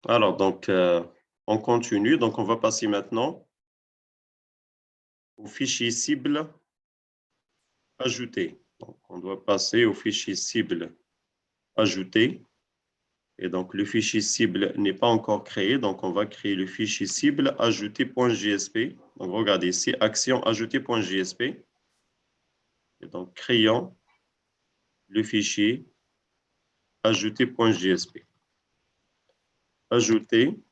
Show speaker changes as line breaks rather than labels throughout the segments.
Alors, donc, on continue. Donc, on va passer maintenant au fichier cible ajouté. Donc, on doit passer au fichier cible ajouté. Et donc, le fichier cible n'est pas encore créé. Donc, on va créer le fichier cible ajouté.jsp. Donc, regardez ici, action ajouté.jsp. Et donc, créons le fichier ajouté.jsp. Ajouté.jsp.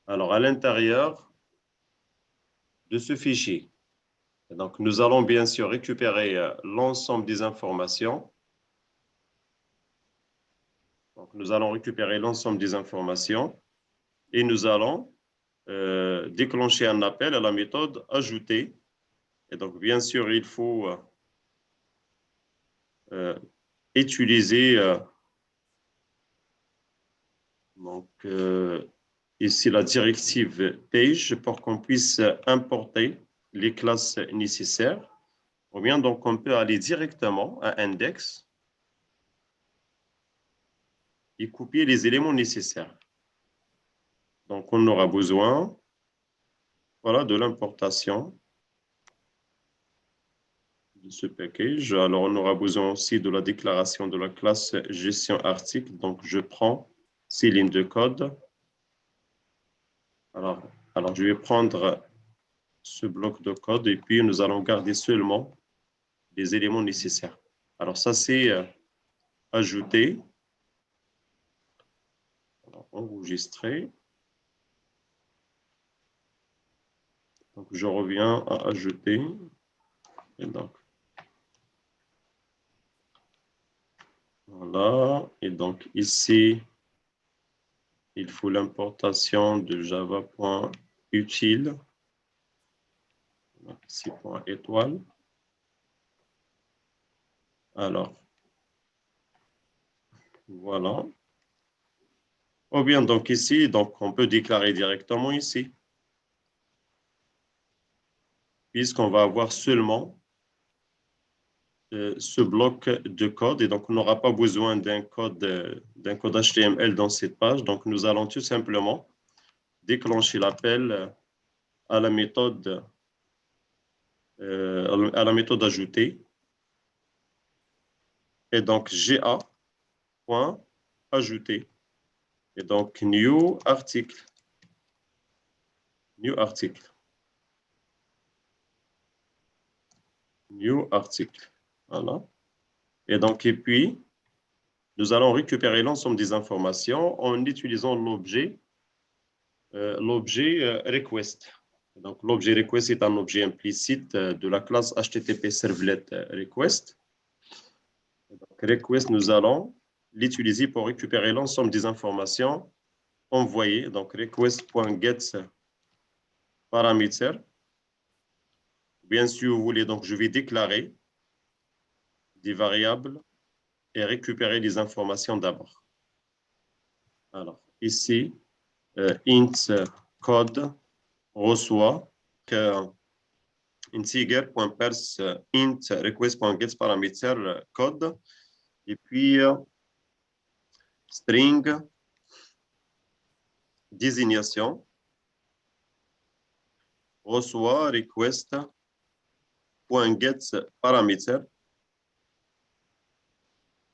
Alors, à l'intérieur de ce fichier, donc, nous allons bien sûr récupérer l'ensemble des informations. Donc, nous allons récupérer l'ensemble des informations et nous allons déclencher un appel à la méthode ajouter. Et donc, bien sûr, il faut utiliser donc, ici la directive page pour qu'on puisse importer les classes nécessaires. Ou bien, donc, on peut aller directement à index et copier les éléments nécessaires. Donc, on aura besoin voilà, de l'importation de ce package. Alors, on aura besoin aussi de la déclaration de la classe gestion article. Donc, je prends ces lignes de code. Alors, je vais prendre ce bloc de code et puis nous allons garder seulement les éléments nécessaires. Alors, ça, c'est ajouter, enregistrer. Donc, je reviens à ajouter. Et donc, voilà. Et donc, ici, il faut l'importation de java.util. Ici, point étoile. Alors, voilà. Ou bien, donc ici, donc, on peut déclarer directement ici, puisqu'on va avoir seulement ce bloc de code et donc on n'aura pas besoin d'un code HTML dans cette page. Donc, nous allons tout simplement déclencher l'appel à la méthode ajouter. Et donc, GA.ajouter. Et donc, new article. New article. New article. Voilà. Et donc, et puis, nous allons récupérer l'ensemble des informations en utilisant l'objet request. Donc, l'objet request est un objet implicite de la classe HTTP Servlet request. Donc, request, nous allons l'utiliser pour récupérer l'ensemble des informations envoyées. Donc, request.get paramètre. Bien sûr, vous voulez, donc je vais déclarer des variables et récupérer les informations d'abord. Alors, ici, int code reçoit integer.pers int request.get paramètre code et puis string désignation reçoit request.get paramètre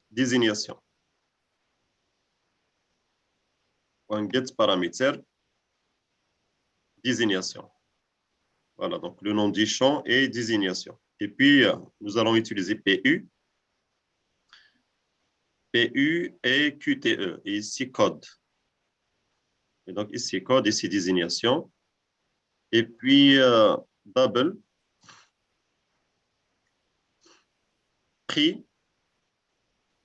désignation. .get paramètre désignation. Voilà, donc le nom du champ est désignation. Et puis, nous allons utiliser PU. PU et QTE, et ici code. Et donc ici code, ici désignation. Et puis, double, prix,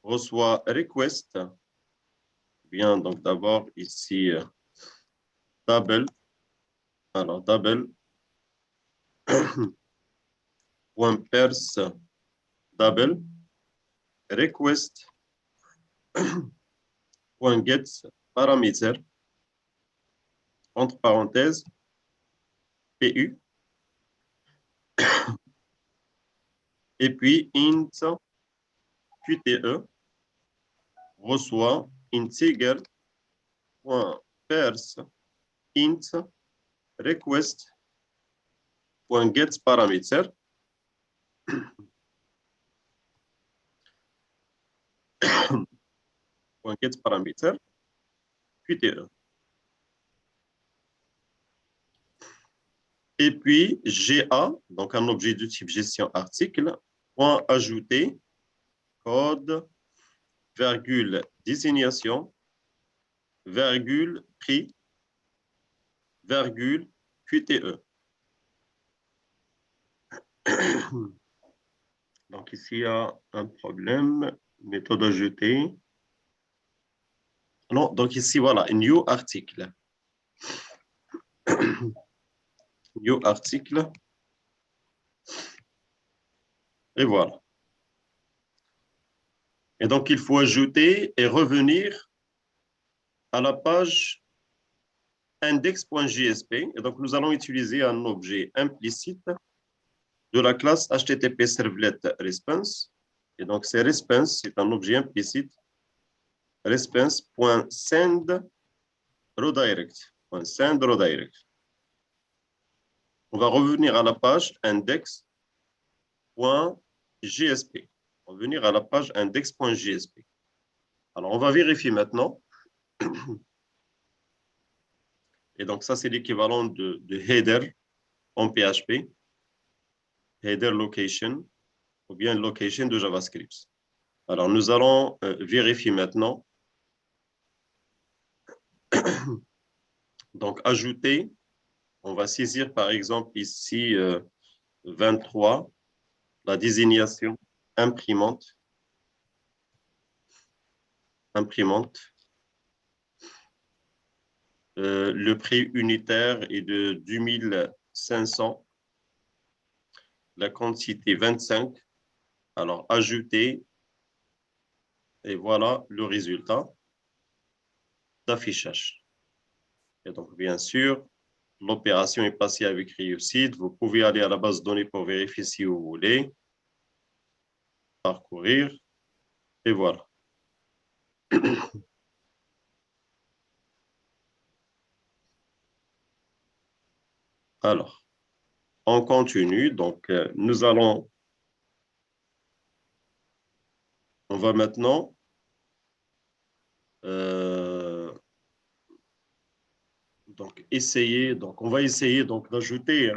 reçoit request. Bien, donc d'abord ici, double. Alors, double, .pers, double, request, .get, paramètre, entre parenthèses, PU. Et puis, int QTE reçoit integer.parse int request.getParameter. .getParameter QTE. Et puis, GA, donc un objet de type gestion article, point ajouter, code, virgule, désignation, virgule, prix, virgule, QTE. Donc ici, il y a un problème, méthode ajoutée. Non, donc ici, voilà, new article. New article. Et voilà. Et donc, il faut ajouter et revenir à la page index.jsp. Et donc, nous allons utiliser un objet implicite de la classe HTTP Servlet Response. Et donc, c'est response, c'est un objet implicite. Response.send redirect. Send redirect. On va revenir à la page index.jsp. Revenir à la page index.jsp. Alors, on va vérifier maintenant. Et donc, ça, c'est l'équivalent de header en PHP. Header location ou bien location de JavaScript. Alors, nous allons vérifier maintenant. Donc, ajouter, on va saisir par exemple ici 23, la désignation imprimante. Le prix unitaire est de 2500. La quantité 25. Alors, ajouter. Et voilà le résultat d'affichage. Et donc, bien sûr, l'opération est passée avec réussite. Vous pouvez aller à la base de données pour vérifier si vous voulez. Parcourir. Et voilà. Alors, on continue. Donc, on va maintenant on va essayer d'ajouter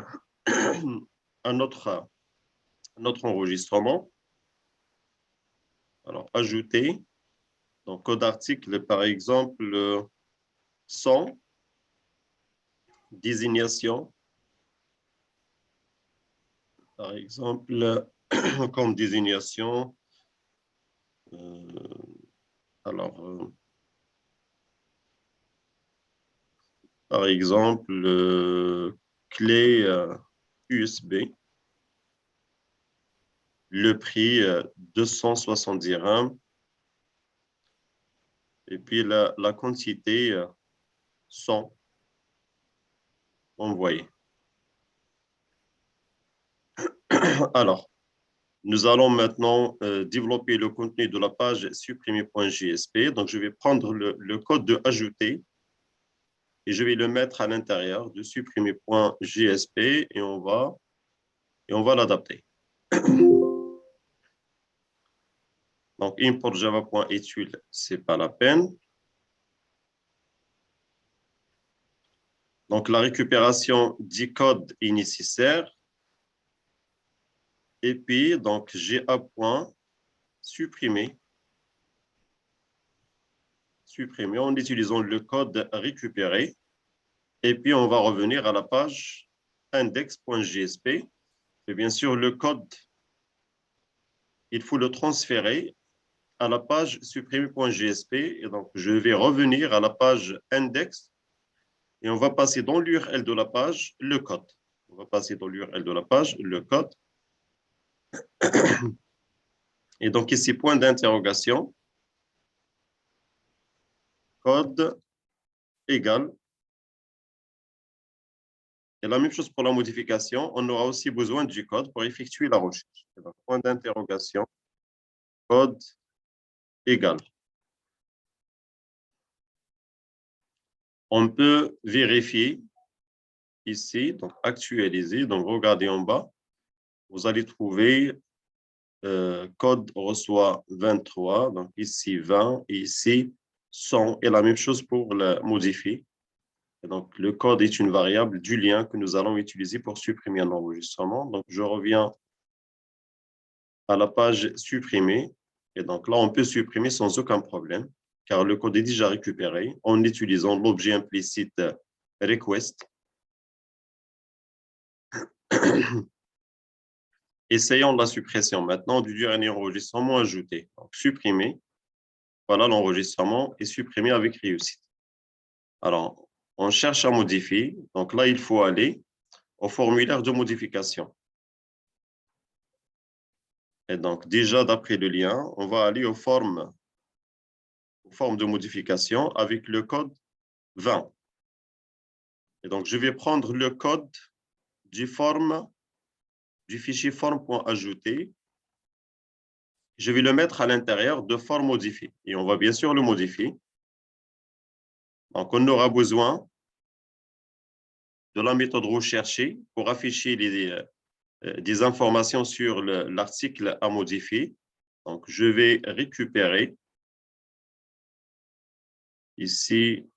un autre enregistrement. Alors, ajouter, donc code article, par exemple, 100, désignation, par exemple, comme désignation, par exemple, clé USB, le prix 270 dirhams, et puis la quantité 100 envoyée. Alors, nous allons maintenant développer le contenu de la page supprimer.jsp. Donc, je vais prendre le code de ajouter et je vais le mettre à l'intérieur de supprimer.jsp et on va l'adapter. Donc, import java.etude, ce n'est pas la peine. Donc, la récupération du code est nécessaire. Et puis, donc, GA.supprimer en utilisant le code récupéré. Et puis, on va revenir à la page index.jsp. Et bien sûr, le code, il faut le transférer à la page supprimer.jsp. Et donc, je vais revenir à la page index et on va passer dans l'URL de la page le code. On va passer dans l'URL de la page le code. Et donc, ici, point d'interrogation, code égale Et la même chose pour la modification, on aura aussi besoin du code pour effectuer la recherche. Donc, point d'interrogation, code égal. On peut vérifier ici, donc actualiser, donc regardez en bas, vous allez trouver code reçoit 23, donc ici 20 et ici 100, et la même chose pour le modifier. Et donc, le code est une variable du lien que nous allons utiliser pour supprimer un enregistrement. Donc, je reviens à la page supprimer. Et donc là, on peut supprimer sans aucun problème, car le code est déjà récupéré en utilisant l'objet implicite request. Essayons la suppression maintenant du dernier enregistrement ajouté. Donc, supprimer. Voilà, l'enregistrement est supprimé avec réussite. Alors, on cherche à modifier. Donc là, il faut aller au formulaire de modification. Et donc, déjà, d'après le lien, on va aller aux formes de modification avec le code 20. Et donc, je vais prendre le code du fichier forme.ajouter. Je vais le mettre à l'intérieur de forme modifiée. Et on va bien sûr le modifier. Donc, on aura besoin de la méthode rechercher pour afficher des informations sur l'article à modifier. Donc, je vais récupérer ici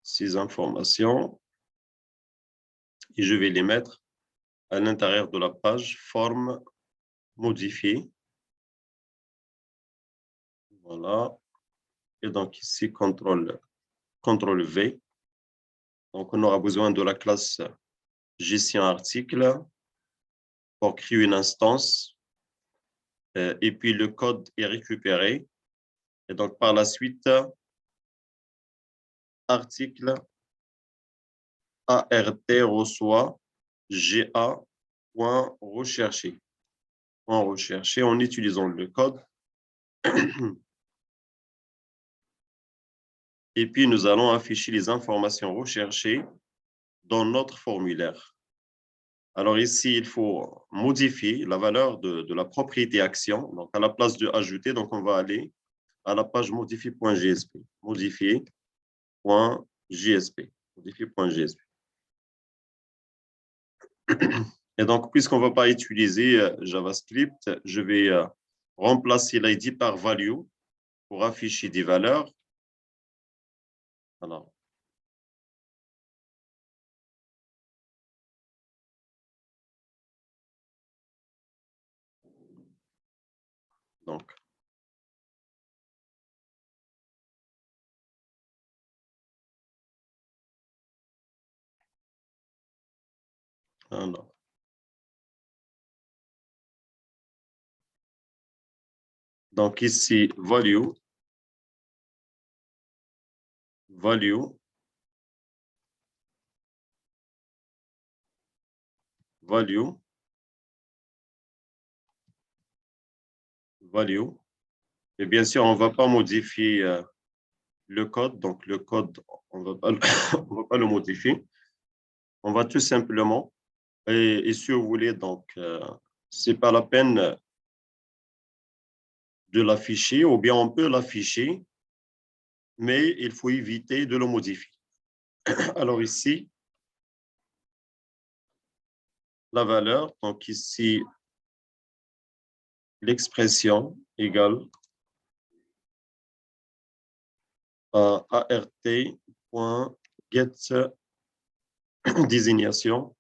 ces informations et je vais les mettre à l'intérieur de la page forme modifiée. Voilà. Et donc ici, CTRL V. Donc, on aura besoin de la classe gestion article pour créer une instance. Et puis, le code est récupéré. Et donc, par la suite, article ART reçoit GA.rechercher. En rechercher en utilisant le code. Et puis, nous allons afficher les informations recherchées dans notre formulaire. Alors ici, il faut modifier la valeur de la propriété action. Donc, à la place de ajouter, donc on va aller à la page modifier.jsp. Modifier.jsp. Modifier.jsp. Et donc, puisqu'on ne va pas utiliser JavaScript, je vais remplacer l'ID par value pour afficher des valeurs. Alors, alors, donc ici, value, value, value, value. Et bien sûr, on ne va pas modifier le code. Donc, le code, on ne va pas, on va pas le modifier. On va tout simplement, et si vous voulez, donc, ce n'est pas la peine de l'afficher, ou bien on peut l'afficher, mais il faut éviter de le modifier. Alors ici, la valeur, donc ici, l'expression égale à art.getDésignation.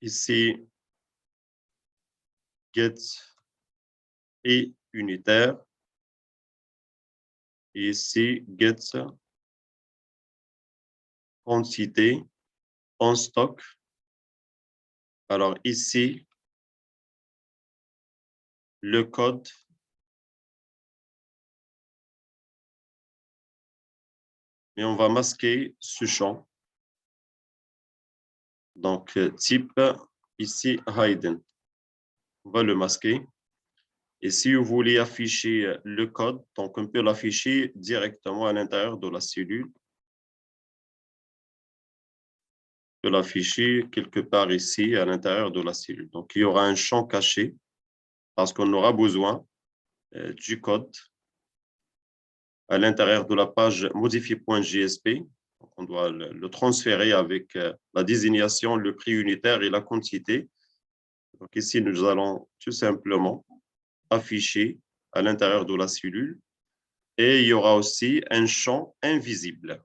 Ici, get et unitaire. Et ici, get quantité en stock. Alors ici, le code et on va masquer ce champ. Donc, type ici, hidden. On va le masquer. Et si vous voulez afficher le code, donc on peut l'afficher directement à l'intérieur de la cellule. On peut l'afficher quelque part ici, à l'intérieur de la cellule. Donc, il y aura un champ caché parce qu'on aura besoin du code à l'intérieur de la page modifier.jsp. On doit le transférer avec la désignation, le prix unitaire et la quantité. Donc ici, nous allons tout simplement afficher à l'intérieur de la cellule et il y aura aussi un champ invisible.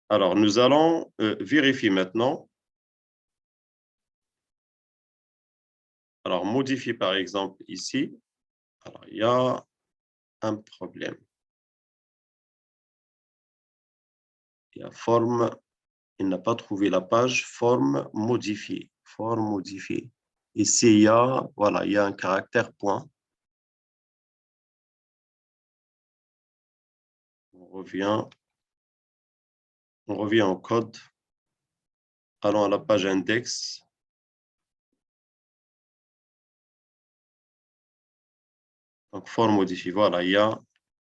Alors, nous allons vérifier maintenant. Alors, modifier par exemple ici. Alors, il y a un problème. Il y a forme, il n'a pas trouvé la page forme modifiée. Forme modifiée. Ici, voilà, il y a un caractère point. On revient au code. Allons à la page index. Donc, forme modifiée. Voilà, il y a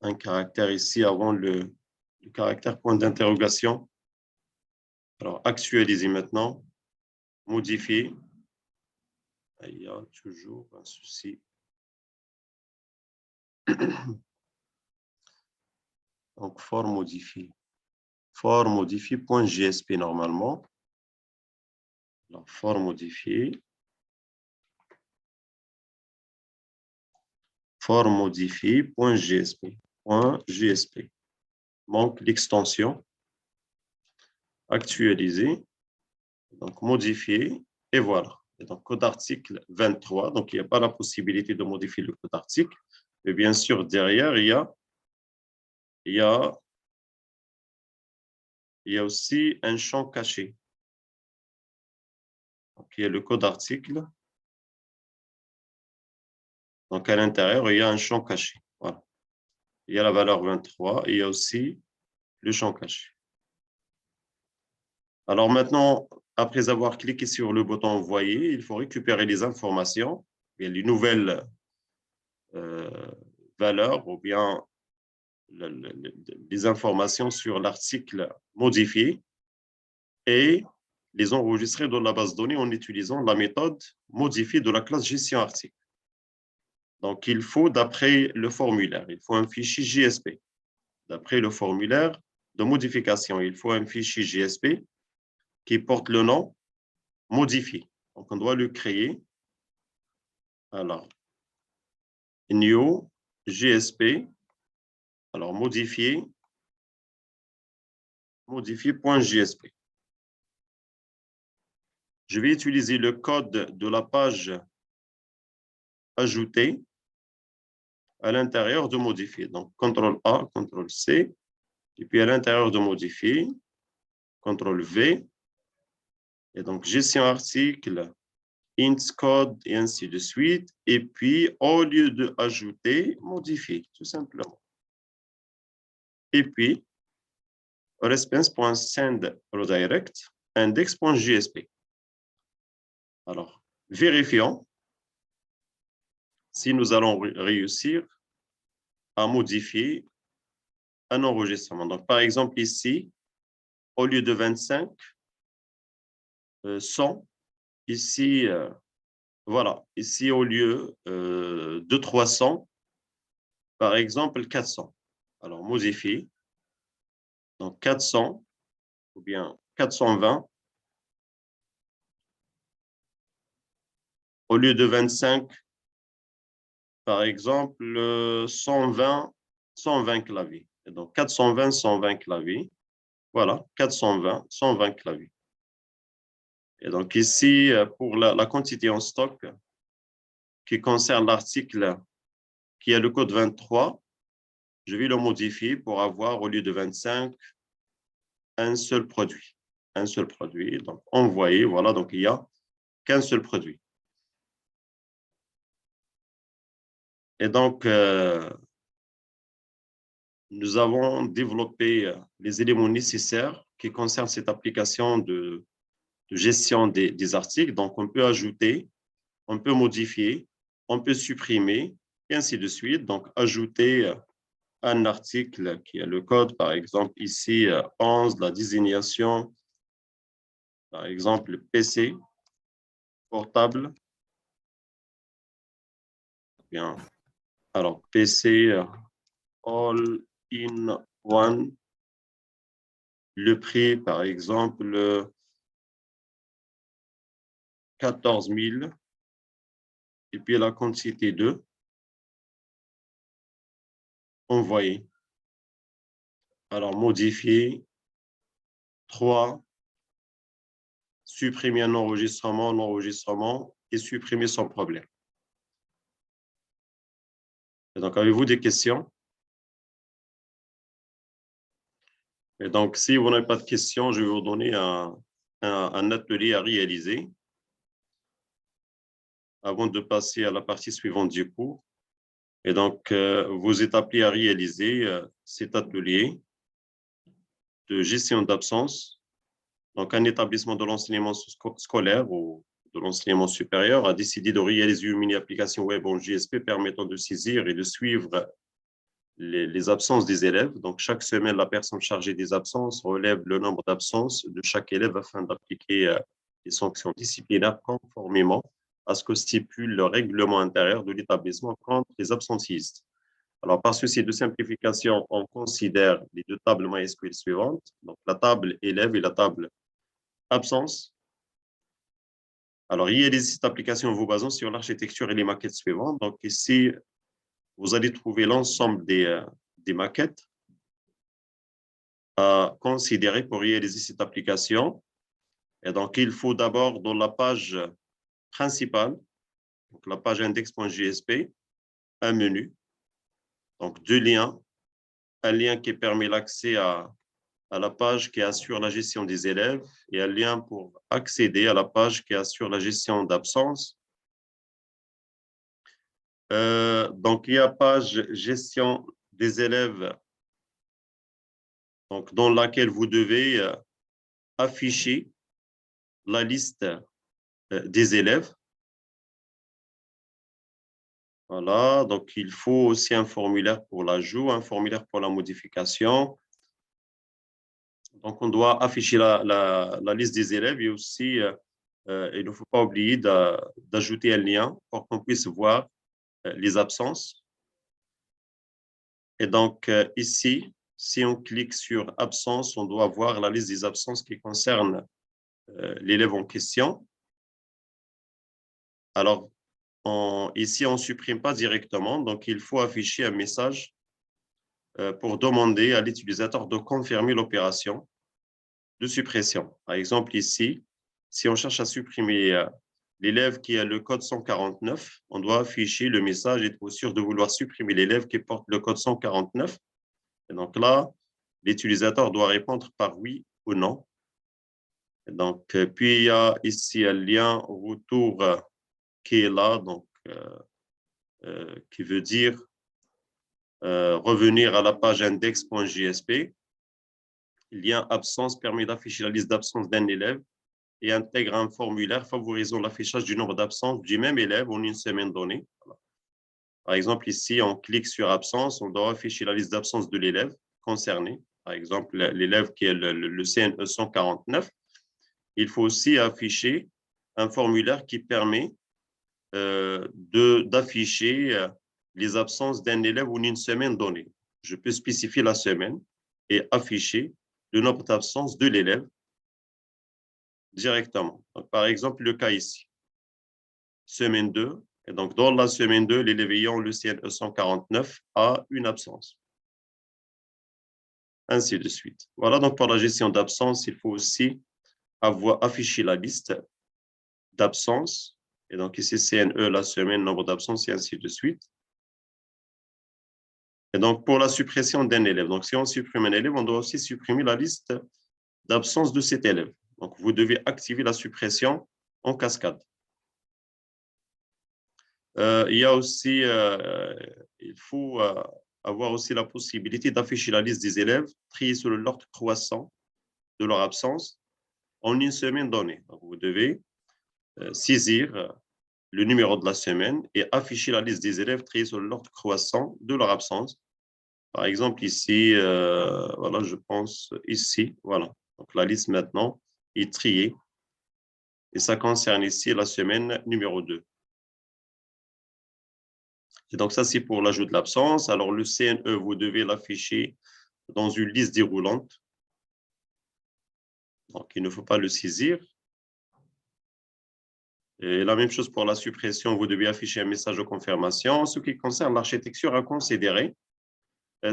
un caractère ici avant le caractère point d'interrogation. Alors, actualiser maintenant. Modifier. Il y a toujours un souci. Donc, forme modifiée. Forme modifiée.jsp normalement. Alors, forme modifiée. Forme modifiée.jsp. .jsp. Manque l'extension. Actualiser. Donc, modifier. Et voilà. Et donc, code article 23. Donc, il n'y a pas la possibilité de modifier le code article. Mais bien sûr, derrière, il y a aussi un champ caché. Donc, il y a le code article. Donc, à l'intérieur, il y a un champ caché. Voilà. Il y a la valeur 23 et il y a aussi le champ caché. Alors maintenant, après avoir cliqué sur le bouton envoyer, il faut récupérer les informations, et les nouvelles valeurs ou bien les informations sur l'article modifié et les enregistrer dans la base de données en utilisant la méthode modifiée de la classe gestion article. Donc, il faut, d'après le formulaire, il faut un fichier JSP. D'après le formulaire de modification, il faut un fichier JSP qui porte le nom modifié. Donc, on doit le créer. Alors, new JSP, alors modifier.jsp. Je vais utiliser le code de la page ajoutée à l'intérieur de modifier. Donc, CTRL-A, CTRL-C, et puis à l'intérieur de modifier, CTRL-V, et donc gestion article, int code, et ainsi de suite. Et puis, au lieu de ajouter, modifier, tout simplement. Et puis, response.send redirect, index.jsp. Alors, vérifions si nous allons réussir à modifier un enregistrement. Donc, par exemple, ici, au lieu de 25, 100. Ici, voilà. Ici, au lieu de 300, par exemple, 400. Alors, modifier. Donc, 400 ou bien 420. Au lieu de 25, par exemple, 120 claviers. Et donc, 420, 120 claviers. Voilà, 420, 120 claviers. Et donc, ici, pour la quantité en stock qui concerne l'article qui a le code 23, je vais le modifier pour avoir, au lieu de 25, un seul produit. Un seul produit. Donc, envoyer, voilà, donc il n'y a qu'un seul produit. Et donc, nous avons développé les éléments nécessaires qui concernent cette application de gestion des articles. Donc, on peut ajouter, on peut modifier, on peut supprimer, et ainsi de suite. Donc, ajouter un article qui a le code, par exemple, ici, 11, la désignation, par exemple, PC, portable. Bien. Alors, PC, all-in-one, le prix, par exemple, 14 000, et puis la quantité de envoyer. Alors, modifier, 3, supprimer un enregistrement et supprimer sans problème. Et donc, avez-vous des questions? Et donc, si vous n'avez pas de questions, je vais vous donner un atelier à réaliser avant de passer à la partie suivante du cours. Et donc, vous êtes appelé à réaliser cet atelier de gestion d'absence. Donc, un établissement de l'enseignement scolaire ou de l'enseignement supérieur a décidé de réaliser une mini-application web en JSP permettant de saisir et de suivre les absences des élèves. Donc, chaque semaine, la personne chargée des absences relève le nombre d'absences de chaque élève afin d'appliquer les sanctions disciplinaires conformément à ce que stipule le règlement intérieur de l'établissement contre les absentistes. Alors, par souci de simplification, on considère les deux tables MySQL suivantes, donc la table élève et la table absence. Alors, réaliser cette application en vous basant sur l'architecture et les maquettes suivantes. Donc, ici, vous allez trouver l'ensemble des maquettes à considérer pour réaliser cette application. Et donc, il faut d'abord, dans la page principale, donc la page index.jsp, un menu, donc deux liens, un lien qui permet l'accès à la page qui assure la gestion des élèves et un lien pour accéder à la page qui assure la gestion d'absence. Donc, il y a page gestion des élèves, donc, dans laquelle vous devez afficher la liste des élèves. Voilà, donc il faut aussi un formulaire pour l'ajout, un formulaire pour la modification. Donc, on doit afficher la liste des élèves et aussi, il ne faut pas oublier d'ajouter un lien pour qu'on puisse voir les absences. Et donc, ici, si on clique sur absence, on doit voir la liste des absences qui concernent l'élève en question. Alors, ici, on ne supprime pas directement, donc il faut afficher un message pour demander à l'utilisateur de confirmer l'opération de suppression. Par exemple, ici, si on cherche à supprimer l'élève qui a le code 149, on doit afficher le message « Êtes-vous sûr de vouloir supprimer l'élève qui porte le code 149 ?» Et donc là, l'utilisateur doit répondre par oui ou non. Et donc, puis il y a ici un lien retour qui est là, donc qui veut dire revenir à la page index.jsp. Lien absence permet d'afficher la liste d'absence d'un élève et intègre un formulaire favorisant l'affichage du nombre d'absences du même élève en une semaine donnée. Voilà. Par exemple, ici, on clique sur absence, on doit afficher la liste d'absence de l'élève concerné. Par exemple, l'élève qui est le CNE 149. Il faut aussi afficher un formulaire qui permet d'afficher les absences d'un élève en une semaine donnée. Je peux spécifier la semaine et afficher le nombre d'absences de l'élève directement. Donc, par exemple, le cas ici, semaine 2. Et donc, dans la semaine 2, l'élève ayant le CNE 149 a une absence. Ainsi de suite. Voilà, donc pour la gestion d'absence, il faut aussi afficher la liste d'absence. Et donc, ici, CNE, la semaine, nombre d'absences, et ainsi de suite. Et donc, pour la suppression d'un élève, donc si on supprime un élève, on doit aussi supprimer la liste d'absence de cet élève. Donc, vous devez activer la suppression en cascade. Il y a aussi, il faut avoir aussi la possibilité d'afficher la liste des élèves triés sur l'ordre croissant de leur absence en une semaine donnée. Donc, vous devez saisir le numéro de la semaine et afficher la liste des élèves triés sur l'ordre croissant de leur absence. Par exemple, ici, voilà, je pense ici, voilà. Donc, la liste maintenant est triée et ça concerne ici la semaine numéro 2. Et donc, ça, c'est pour l'ajout de l'absence. Alors, le CNE, vous devez l'afficher dans une liste déroulante. Donc, il ne faut pas le saisir. Et la même chose pour la suppression, vous devez afficher un message de confirmation. En ce qui concerne l'architecture à considérer,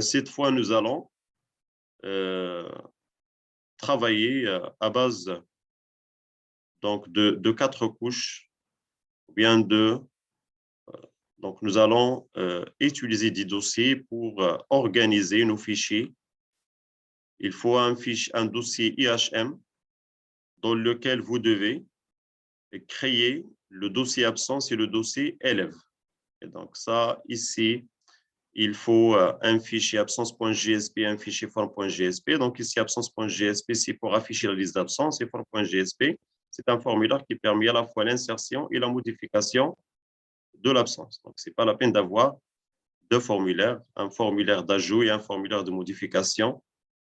cette fois, nous allons travailler à base donc, de 4 couches, ou bien de... Donc, nous allons utiliser des dossiers pour organiser nos fichiers. Il faut un dossier IHM dans lequel vous devez créer le dossier absence et le dossier élève. Et donc, ça, ici, il faut un fichier absence.gsp et un fichier form.gsp. Donc, ici, absence.gsp, c'est pour afficher la liste d'absence et form.gsp, c'est un formulaire qui permet à la fois l'insertion et la modification de l'absence. Donc, ce n'est pas la peine d'avoir deux formulaires, un formulaire d'ajout et un formulaire de modification.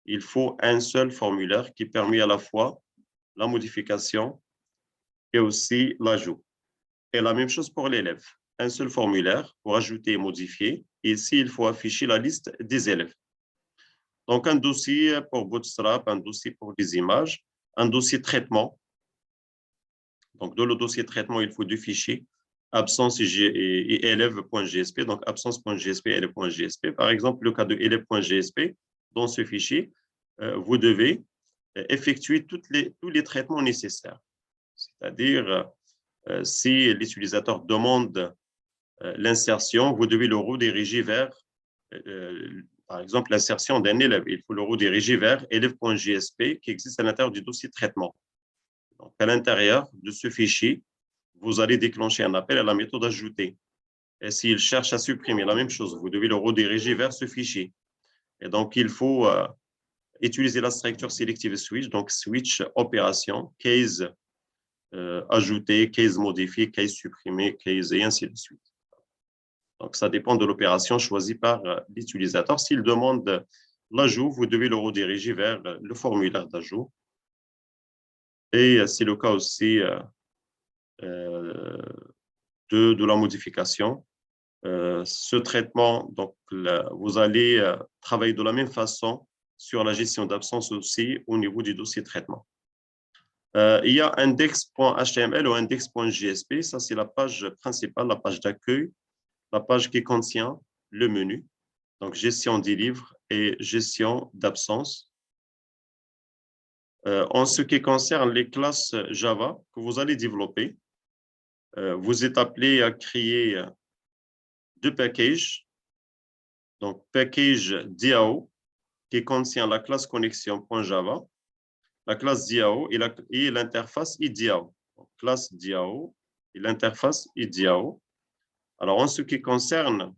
Il faut un seul formulaire qui permet à la fois la modification et aussi l'ajout. Et la même chose pour l'élève. Un seul formulaire pour ajouter et modifier. Et ici, il faut afficher la liste des élèves. Donc, un dossier pour Bootstrap, un dossier pour les images, un dossier traitement. Donc, dans le dossier traitement, il faut deux fichiers, absence et élève.gsp. Donc, absence.gsp, élève.gsp. Par exemple, le cas de élève.gsp, dans ce fichier, vous devez effectuer tous les traitements nécessaires. C'est-à-dire, si l'utilisateur demande l'insertion, vous devez le rediriger vers, par exemple, l'insertion d'un élève. Il faut le rediriger vers élève.gsp qui existe à l'intérieur du dossier traitement. Donc, à l'intérieur de ce fichier, vous allez déclencher un appel à la méthode ajoutée. Et s'il cherche à supprimer la même chose, vous devez le rediriger vers ce fichier. Et donc, il faut utiliser la structure selective switch, donc switch opération, case ajouté, case modifié, case supprimé, case et ainsi de suite. Donc, ça dépend de l'opération choisie par l'utilisateur. S'il demande l'ajout, vous devez le rediriger vers le formulaire d'ajout. Et c'est le cas aussi de la modification. Ce traitement, donc, vous allez travailler de la même façon sur la gestion d'absence aussi au niveau du dossier traitement. Il y a index.html ou index.jsp, ça c'est la page principale, la page d'accueil, la page qui contient le menu, donc gestion des livres et gestion d'absence. En ce qui concerne les classes Java que vous allez développer, vous êtes appelé à créer deux packages. Donc, package DAO qui contient la classe connexion.java, la classe DAO et l'interface IDAO. Donc, classe DAO et l'interface IDAO. Alors, en ce qui concerne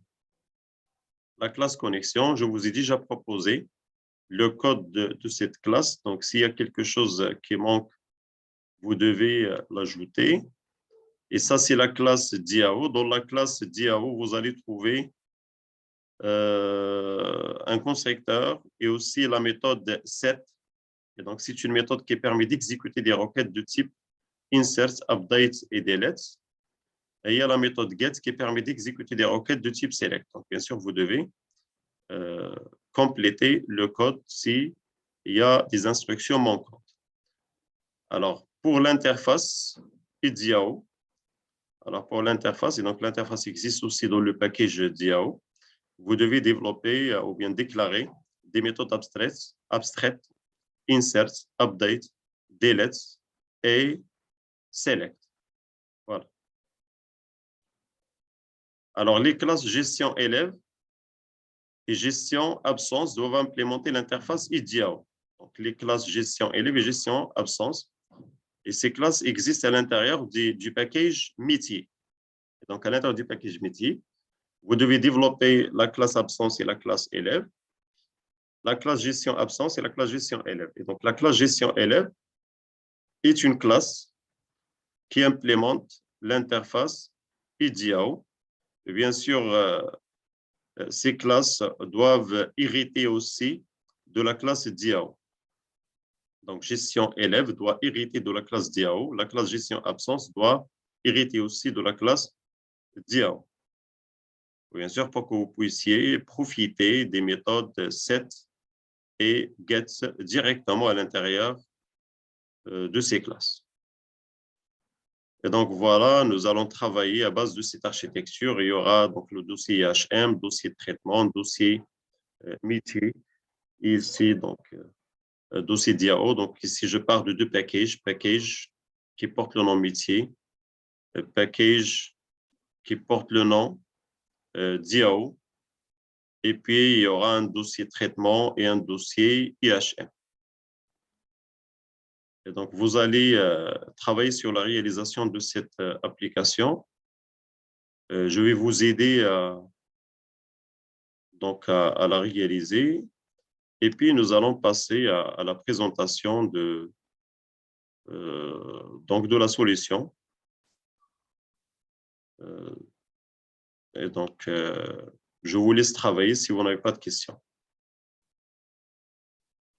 la classe connexion, je vous ai déjà proposé le code de cette classe. Donc, s'il y a quelque chose qui manque, vous devez l'ajouter. Et ça, c'est la classe DAO. Dans la classe DAO, vous allez trouver un constructeur et aussi la méthode set. Et donc, c'est une méthode qui permet d'exécuter des requêtes de type insert, update et delete. Et il y a la méthode get qui permet d'exécuter des requêtes de type select. Donc, bien sûr, vous devez compléter le code s'il y a des instructions manquantes. Alors, pour l'interface DAO, alors pour l'interface, et donc l'interface existe aussi dans le package DAO, vous devez développer ou bien déclarer des méthodes abstraites, insert, update, delete et select. Voilà. Alors, les classes gestion élève et gestion absence doivent implémenter l'interface IDAO. Donc, les classes gestion élève et gestion absence. Et ces classes existent à l'intérieur du package métier. Et donc, à l'intérieur du package métier, vous devez développer la classe absence et la classe élève, la classe gestion absence et la classe gestion élève. Et donc, la classe gestion élève est une classe qui implémente l'interface IDIAO. Et bien sûr, ces classes doivent hériter aussi de la classe DIAO. Donc, gestion élève doit hériter de la classe DIAO. La classe gestion absence doit hériter aussi de la classe DIAO. Bien sûr, pour que vous puissiez profiter des méthodes set et get directement à l'intérieur de ces classes. Et donc, voilà, nous allons travailler à base de cette architecture. Il y aura donc le dossier IHM, dossier de traitement, dossier métier. Et ici, donc, dossier DIAO. Donc, ici, je pars de deux packages. Package qui porte le nom métier, package qui porte le nom DIAO. Et puis, il y aura un dossier traitement et un dossier IHM. Et donc, vous allez travailler sur la réalisation de cette application. Je vais vous aider donc à la réaliser. Et puis, nous allons passer à la présentation donc de la solution. Et donc, je vous laisse travailler si vous n'avez pas de questions.